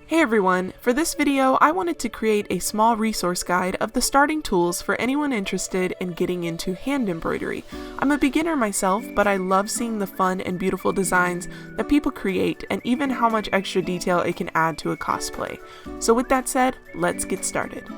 Hey everyone, for this video I wanted to create a small resource guide of the starting tools for anyone interested in getting into hand embroidery. I'm a beginner myself, but I love seeing the fun and beautiful designs that people create and even how much extra detail it can add to a cosplay. So with that said, let's get started.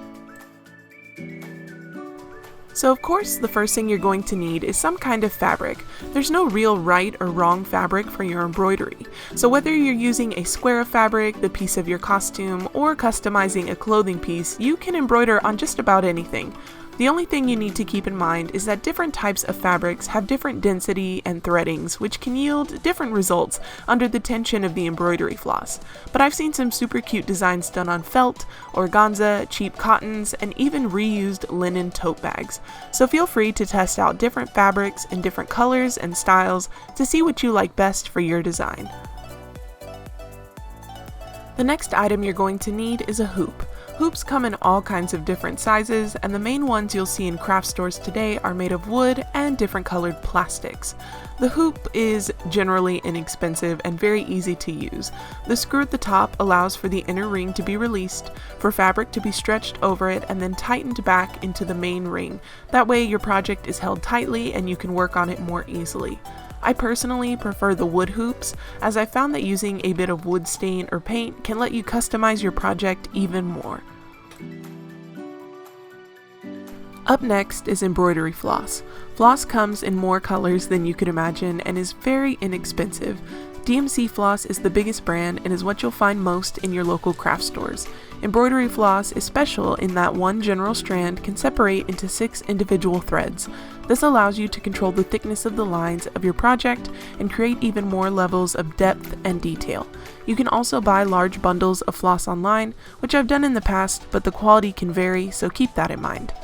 So of course, the first thing you're going to need is some kind of fabric. There's no real right or wrong fabric for your embroidery. So whether you're using a square of fabric, the piece of your costume, or customizing a clothing piece, you can embroider on just about anything. The only thing you need to keep in mind is that different types of fabrics have different density and threadings, which can yield different results under the tension of the embroidery floss. But I've seen some super cute designs done on felt, organza, cheap cottons, and even reused linen tote bags. So feel free to test out different fabrics in different colors and styles to see what you like best for your design. The next item you're going to need is a hoop. Hoops come in all kinds of different sizes, and the main ones you'll see in craft stores today are made of wood and different colored plastics. The hoop is generally inexpensive and very easy to use. The screw at the top allows for the inner ring to be released, for fabric to be stretched over it and then tightened back into the main ring. That way your project is held tightly and you can work on it more easily. I personally prefer the wood hoops, as I found that using a bit of wood stain or paint can let you customize your project even more. Up next is embroidery floss. Floss comes in more colors than you could imagine and is very inexpensive. DMC Floss is the biggest brand and is what you'll find most in your local craft stores. Embroidery floss is special in that one general strand can separate into 6 individual threads. This allows you to control the thickness of the lines of your project and create even more levels of depth and detail. You can also buy large bundles of floss online, which I've done in the past, but the quality can vary, so keep that in mind.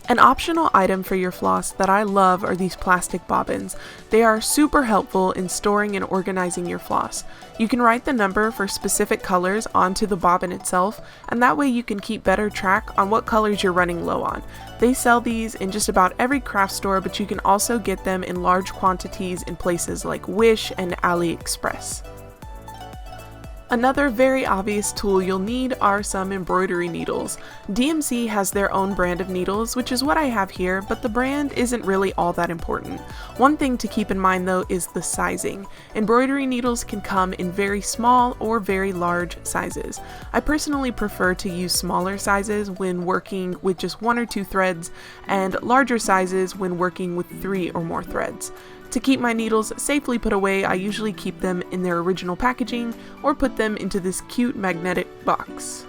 An optional item for your floss that I love are these plastic bobbins. They are super helpful in storing and organizing your floss. You can write the number for specific colors onto the bobbin itself, and that way you can keep better track on what colors you're running low on. They sell these in just about every craft store, but you can also get them in large quantities in places like Wish and AliExpress. Another very obvious tool you'll need are some embroidery needles. DMC has their own brand of needles, which is what I have here, but the brand isn't really all that important. One thing to keep in mind though is the sizing. Embroidery needles can come in very small or very large sizes. I personally prefer to use smaller sizes when working with just 1 or 2 threads, and larger sizes when working with 3 or more threads. To keep my needles safely put away, I usually keep them in their original packaging or put them into this cute magnetic box.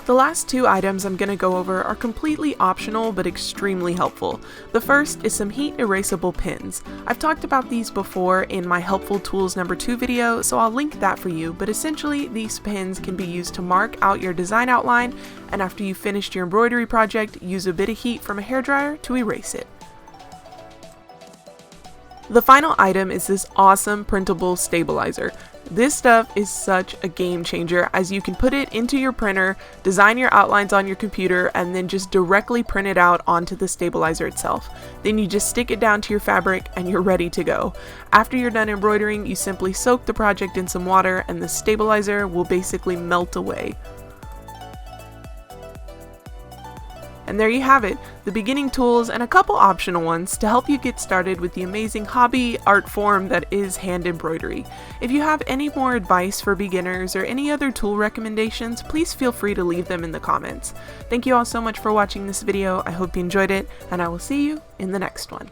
The last 2 items I'm going to go over are completely optional but extremely helpful. The first is some heat erasable pins. I've talked about these before in my helpful tools number 2 video, so I'll link that for you, but essentially these pins can be used to mark out your design outline, and after you've finished your embroidery project, use a bit of heat from a hairdryer to erase it. The final item is this awesome printable stabilizer. This stuff is such a game changer, as you can put it into your printer, design your outlines on your computer, and then just directly print it out onto the stabilizer itself. Then you just stick it down to your fabric and you're ready to go. After you're done embroidering, you simply soak the project in some water and the stabilizer will basically melt away. And there you have it, the beginning tools and a couple optional ones to help you get started with the amazing hobby art form that is hand embroidery. If you have any more advice for beginners or any other tool recommendations, please feel free to leave them in the comments. Thank you all so much for watching this video. I hope you enjoyed it, and I will see you in the next one.